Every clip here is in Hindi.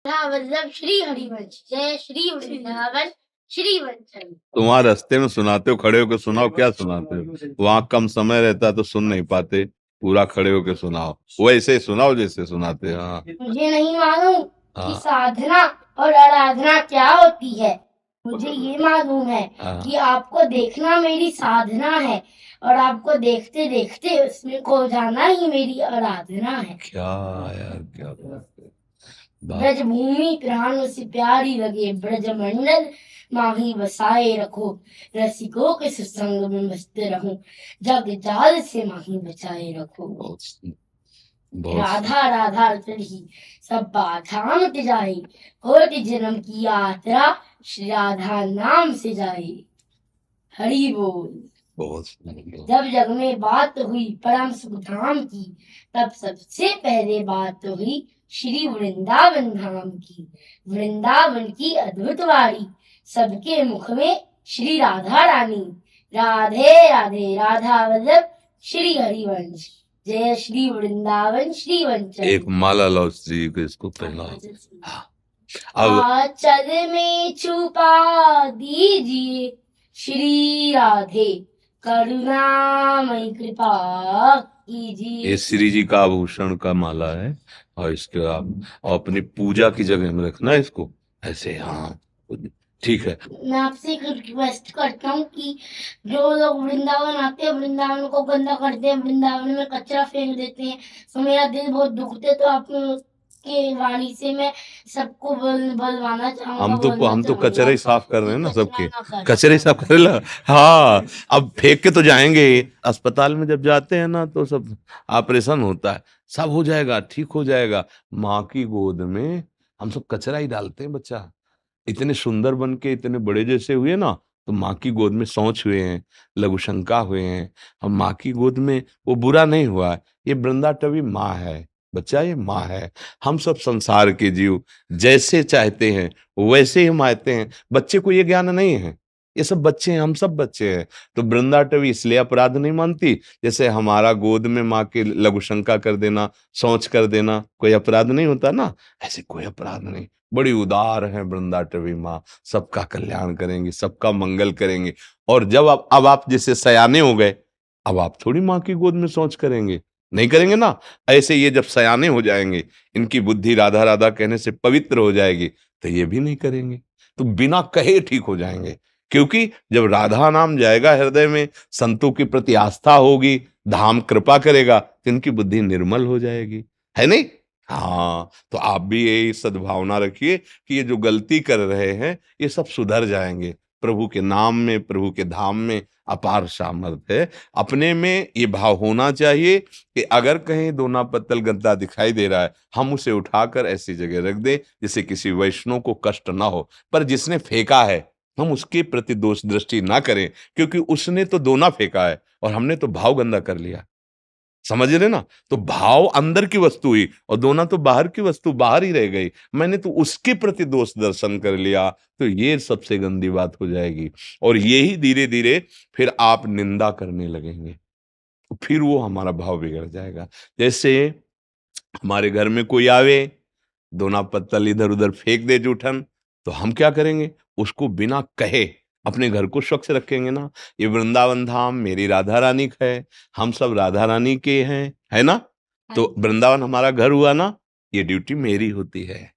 वल्लभ श्री हरिवंश, जय श्री वृंदावन श्री वंशम। तुम वहां रास्ते में सुनाते हो, खड़े होकर सुनाओ। क्या सुनाते हो? वहां कम समय रहता है तो सुन नहीं पाते, पूरा खड़े होकर सुनाओ। वैसे ही सुनाओ जैसे सुनाते हैं। हाँ मुझे नहीं मालूम कि हाँ साधना और आराधना क्या होती है। मुझे ये मालूम है हाँ। कि आपको देखना मेरी साधना है और आपको देखते देखते उसमें खो जाना ही मेरी आराधना है। क्या यार, क्या बात है। ब्रज भूमि प्राणों से प्यारी लगे, ब्रज मंडल माही बसाए रखो। रसिकों के सत्संग में मस्त रहूं, जग जाल से माही बचाए रखो। बहुत राधा राधा चढ़ी सब बाधा मिट जाए, कोटि जन्म की यात्रा श्री राधा नाम से जाए। हरि बोल। बहुत जब जग में बात हुई परम सुख धाम की, तब सबसे पहले बात हुई श्री वृंदावन धाम की। वृंदावन की अद्भुत वाणी, सबके मुख में श्री राधा रानी। राधे राधे, राधा वल्लभ श्री हरिवंश, जय श्री वृंदावन श्री वंश। एक माला लाओ श्री को, इसको पहनाओ। अब आंचल में छुपा दीजिए श्री राधे, करुणामय कृपा कीजिए। ये श्री जी का आभूषण का माला है, और इसके आप अपनी पूजा की जगह में रखना है इसको ऐसे। हाँ ठीक है। मैं आपसे एक रिक्वेस्ट करता हूँ कि जो लोग वृंदावन आते हैं, वृंदावन को गंदा करते हैं, वृंदावन में कचरा फेंक देते हैं, तो मेरा दिल बहुत दुखते, तो आप के वाणी से मैं सबको बुलवाना चाहूंगा। हम तो कचरे ही साफ कर रहे हैं ना, सबके कचरा कचरे ही साफ कर ला। हाँ, अब फेंक के तो जाएंगे। अस्पताल में जब जाते हैं ना तो सब ऑपरेशन होता है, सब हो जाएगा, ठीक हो जाएगा। माँ की गोद में हम सब कचरा ही डालते हैं। बच्चा इतने सुंदर बन के इतने बड़े जैसे हुए ना, तो माँ की गोद में शौच हुए हैं, लघुशंका हुए हैं। हम माँ की गोद में, वो बुरा नहीं हुआ। ये वृंदाटवी माँ है बच्चा, ये माँ है। हम सब संसार के जीव जैसे चाहते हैं वैसे ही हम आते हैं। बच्चे को ये ज्ञान नहीं है, ये सब बच्चे हैं, हम सब बच्चे हैं। तो वृंदाटवी इसलिए अपराध नहीं मानती, जैसे हमारा गोद में माँ के लघुशंका कर देना, शौच कर देना कोई अपराध नहीं होता ना, ऐसे कोई अपराध नहीं। बड़ी उदार है वृंदाटवी माँ, सबका कल्याण करेंगी, सबका मंगल करेंगे। और जब अब आप जैसे सयाने हो गए, अब आप थोड़ी माँ की गोद में शौच करेंगे, नहीं करेंगे ना। ऐसे ये जब सयाने हो जाएंगे, इनकी बुद्धि राधा राधा कहने से पवित्र हो जाएगी, तो ये भी नहीं करेंगे, तो बिना कहे ठीक हो जाएंगे। क्योंकि जब राधा नाम जाएगा हृदय में, संतों के प्रति आस्था होगी, धाम कृपा करेगा, तो इनकी बुद्धि निर्मल हो जाएगी, है नहीं। हाँ, तो आप भी यही सद्भावना रखिए कि ये जो गलती कर रहे हैं ये सब सुधर जाएंगे। प्रभु के नाम में, प्रभु के धाम में अपार सामर्थ्य है। अपने में ये भाव होना चाहिए कि अगर कहीं दोना पत्तल गंदा दिखाई दे रहा है, हम उसे उठाकर ऐसी जगह रख दें जिससे किसी वैष्णव को कष्ट ना हो। पर जिसने फेंका है, हम उसके प्रति दोष दृष्टि ना करें, क्योंकि उसने तो दोना फेंका है और हमने तो भाव गंदा कर लिया। समझ रहे ना। तो भाव अंदर की वस्तु हुई और दोना तो बाहर की वस्तु, बाहर ही रह गई। मैंने तो उसके प्रति दोष दर्शन कर लिया, तो ये सबसे गंदी बात हो जाएगी। और यही धीरे धीरे फिर आप निंदा करने लगेंगे, तो फिर वो हमारा भाव बिगड़ जाएगा। जैसे हमारे घर में कोई आवे, दोना पत्तल इधर उधर फेंक दे जूठन, तो हम क्या करेंगे? उसको बिना कहे अपने घर को स्वच्छ रखेंगे ना। ये वृंदावन धाम मेरी राधा रानी का है, हम सब राधा रानी के हैं, है ना। तो वृंदावन हमारा घर हुआ ना, ये ड्यूटी मेरी होती है।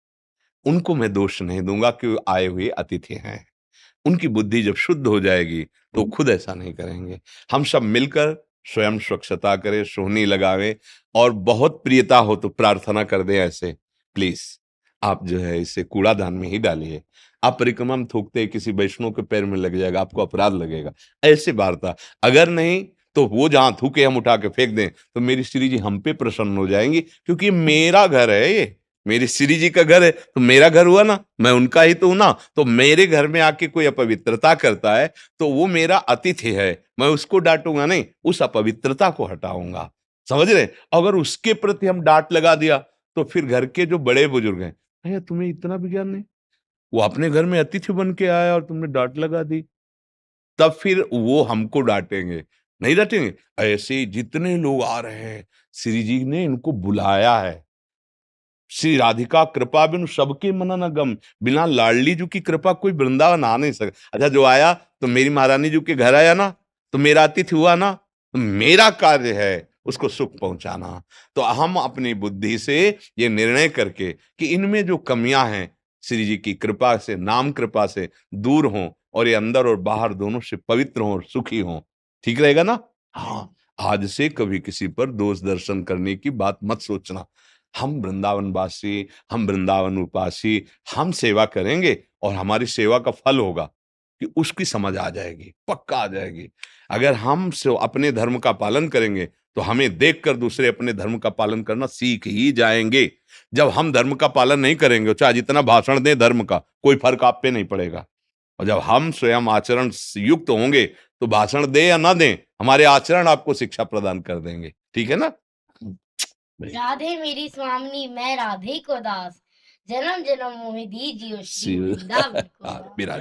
उनको मैं दोष नहीं दूंगा कि वो आए हुए अतिथि हैं। उनकी बुद्धि जब शुद्ध हो जाएगी तो खुद ऐसा नहीं करेंगे। हम सब मिलकर स्वयं स्वच्छता करें, सोहनी लगावें, और बहुत प्रियता हो तो प्रार्थना कर दें ऐसे, प्लीज आप जो है इसे कूड़ादान में ही डालिए। आप परिक्रमा में थूकते किसी वैष्णव के पैर में लग जाएगा, आपको अपराध लगेगा। ऐसे वार्ता अगर नहीं तो वो जहां थूके हम उठा के फेंक दें, तो मेरी श्री जी हम पे प्रसन्न हो जाएंगी, क्योंकि ये मेरा घर है, ये मेरी श्री जी का घर है, तो मेरा घर हुआ ना, मैं उनका ही तो हूं ना। तो मेरे घर में आके कोई अपवित्रता करता है तो वो मेरा अतिथि है, मैं उसको डांटूंगा नहीं, उस अपवित्रता को हटाऊंगा। समझ रहे। अगर उसके प्रति हम डांट लगा दिया तो फिर घर के जो बड़े बुजुर्ग हैं, भैया तुम्हें इतना भी ज्ञान नहीं, वो अपने घर में अतिथि बन के आया और तुमने डांट लगा दी, तब फिर वो हमको डांटेंगे, नहीं डांटेंगे। ऐसे जितने लोग आ रहे हैं, श्री जी ने इनको बुलाया है, श्री राधिका कृपा बिनु सबके मन न गम, बिना लाडली जी की कृपा कोई वृंदावन आ नहीं सकता। अच्छा, जो आया तो मेरी महारानी जी के घर आया ना, तो मेरा अतिथि हुआ ना, तो मेरा कार्य है उसको सुख पहुंचाना। तो हम अपनी बुद्धि से ये निर्णय करके कि इनमें जो कमियां हैं श्री जी की कृपा से, नाम कृपा से दूर हों, और ये अंदर और बाहर दोनों से पवित्र हों और सुखी हों, ठीक रहेगा ना? हाँ, आज से कभी किसी पर दोष दर्शन करने की बात मत सोचना। हम वृंदावनवासी, हम वृंदावन उपासी, हम सेवा करेंगे और हमारी सेवा का फल होगा कि उसकी समझ आ जाएगी, पक्का आ जाएगी। अगर हम अपने धर्म का पालन करेंगे तो हमें देखकर दूसरे अपने धर्म का पालन करना सीख ही जाएंगे। जब हम धर्म का पालन नहीं करेंगे, चाहे जितना भाषण दें धर्म का, कोई फर्क आप पे नहीं पड़ेगा। और जब हम स्वयं आचरण युक्त होंगे तो भाषण दें या ना दें, हमारे आचरण आपको शिक्षा प्रदान कर देंगे। ठीक है ना? राधे मेरी स्वामिनी, मैं राधे को दास, जन्म जन्म मोहि दीजियो श्री शिव वृंदावन को दास। विराज